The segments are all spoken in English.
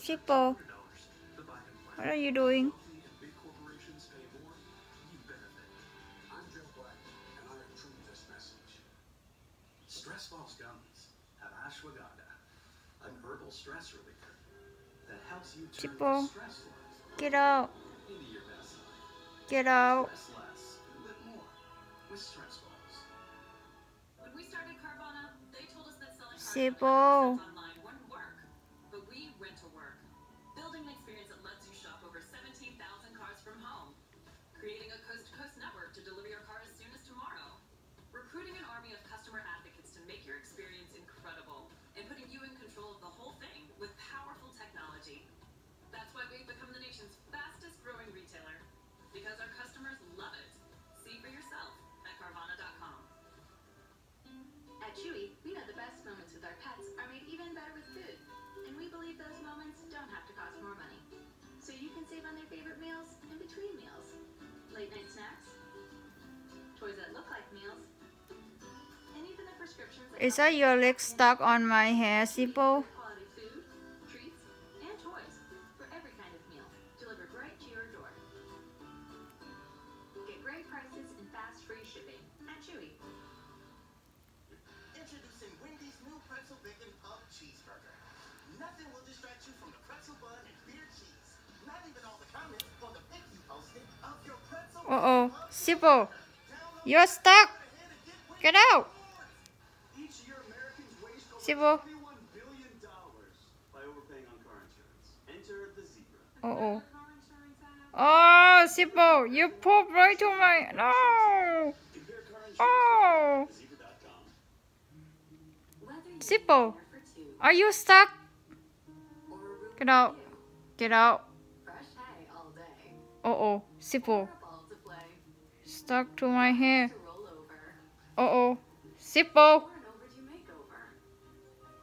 Sippo, what are you doing? Stress Balls gummies have ashwagandha, an herbal stress reliever that helps you turn your Sippo, stress life get out. into your best life. Get out. Stress less and live more with Stress Balls. When we started Carvana, they told us that selling cars Sippo. online wouldn't work. But we went to work, building an experience that lets you shop over 17,000 cars from home, creating a coast-to-coast network to deliver your car as soon as tomorrow, recruiting an army of customer advocates to make your experience incredible, and putting you in control of the whole thing with powerful technology. That's why we've become the nation's fastest growing retailer, because our customers love it. See for yourself at Carvana.com. At Chewy, we know the best moments with our pets are made even better with food, and we believe those moments don't have to cost more money. So you can save on their favorite meals in between meals, late night snacks, toys that look like meals, and even the prescriptions that Is that your leg stuck on my hair, Sippo? quality food, treats, and toys for every kind of meal delivered right to your door. Get great prices and fast free shipping at Chewy. Introducing Wendy's new pretzel bacon pub cheeseburger. Nothing will distract you from the pretzel bun and beer cheese. Not even all the comments on the pic you posted of your pretzel Uh-oh. Sippo, you're stuck. Get out. Each year, Americans waste over Sippo. $21 billion by overpaying on car insurance. Enter the Zebra. Uh-oh. Oh, Sippo, you pooped right to my... No. Compare car insurance Oh. at Zebra.com. Sippo, are you stuck? Get out. Get out. Fresh hay all day. Uh-oh. Sippo, Ball to play. stuck to my hair. To roll over. Uh-oh. Sippo, Or an overdue makeover.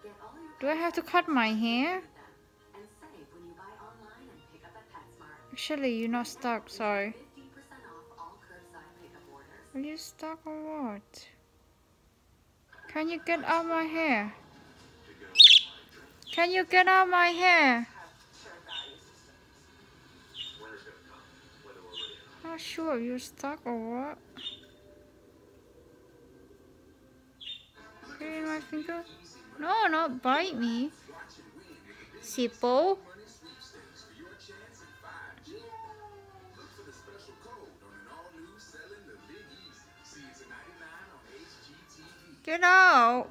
Get all your do I have to cut my hair? with them and save when you buy online and pick up at PetSmart. Actually, you're not stuck, sorry. 50% off all curbside pickup orders. Are you stuck or what? Can you get out my hair? Can you get out my hair? Not sure if you're stuck or what. Get in my finger? No, not bite me. Sippo. Get out.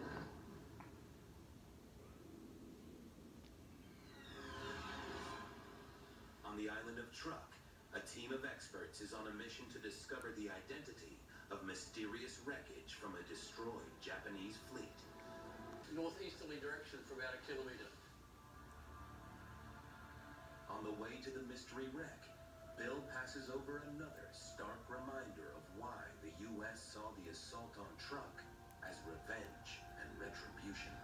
On the island of Truk, a team of experts is on a mission to discover the identity of mysterious wreckage from a destroyed Japanese fleet. Northeasterly direction for about a kilometre. On the way to the mystery wreck, Bill passes over another stark reminder of why the U.S. saw the assault on Truk as revenge and retribution.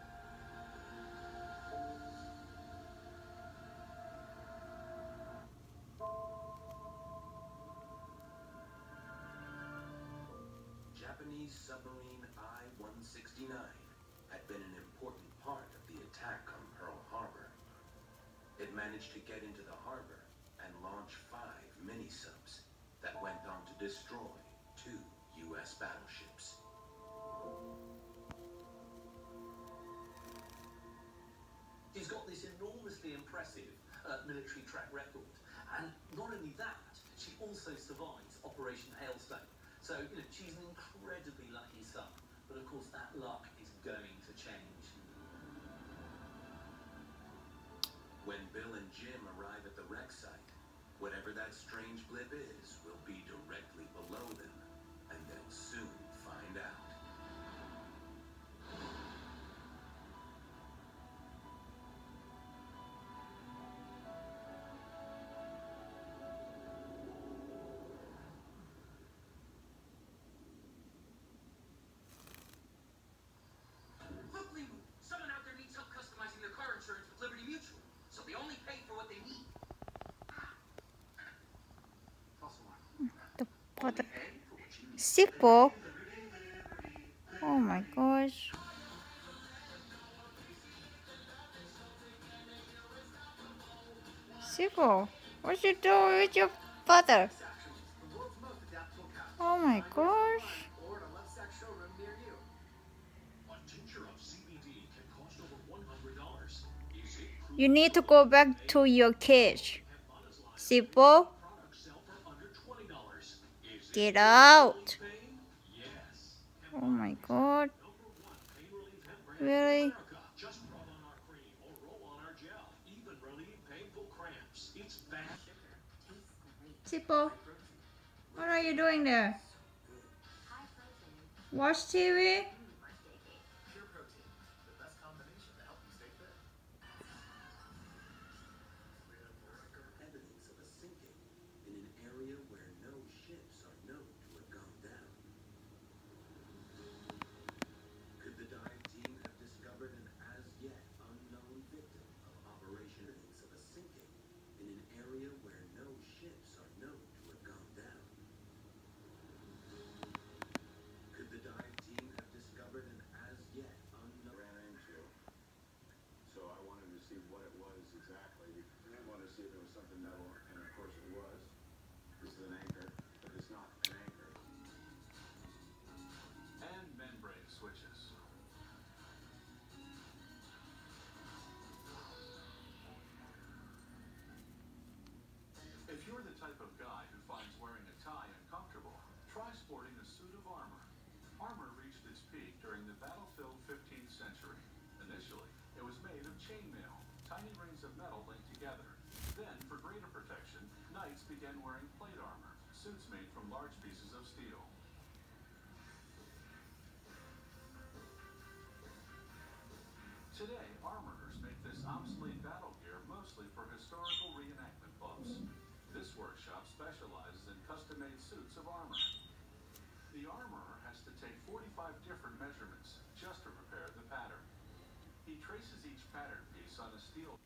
Japanese submarine I-169 had been an important part of the attack on Pearl Harbor. It managed to get into the harbor and launch 5 mini-subs that went on to destroy 2 U.S. battleships. She's got this enormously impressive military track record. And not only that, she also survives Operation Hailstone. So, she's an incredibly lucky son. But of course, that luck is going to change. When Bill and Jim arrive at the wreck site, whatever that strange blip is will be directly below them, and they'll soon find out. Look, Limu, someone out there needs help customizing their car insurance with Liberty Mutual, so they only pay for what they need. What the... Sippo. Oh my gosh. People, what you doing with your father? Oh my gosh. Or at a Lovesac showroom near you. A tincture of CBD can cost over $100. Is it You need to go back to your cage. Sipo, products sell for under $20? Is it get out. pain? Yes. Oh my god. #1 pain relief hemp brand Really? in America. Just rub on our cream or roll on our gel. Even relieve painful cramps. It's fast. Sipo, what are you doing there? Watch TV? Pure protein, the best combination to help you stay fit. Evidence of a sinking in an area where no ships are known to have gone down. Could the dive team have discovered an as-yet unknown victim of Operation Evidence of a sinking in an area where no ships are known to have gone down? Could the dive team have discovered an as-yet unknown ran into? So I wanted to see what it was exactly. I wanted to see if there was something metal, and of course it was. This is an anchor, but it's not an anchor. And membrane switches. If you're the type of guy who finds wearing a tie uncomfortable, try sporting a suit of armor. Armor reached its peak during the battle-filled 15th century. Initially, it was made of chainmail, tiny rings of metal linked together. Then, for greater protection, knights began wearing plate armor, suits made from large pieces of steel. Today, armorers make this obsolete battle gear mostly for historical reenactment buffs. This workshop specializes in custom-made suits of armor. The armorer has to take 45 different measurements just to prepare the pattern. He traces each pattern piece on a steel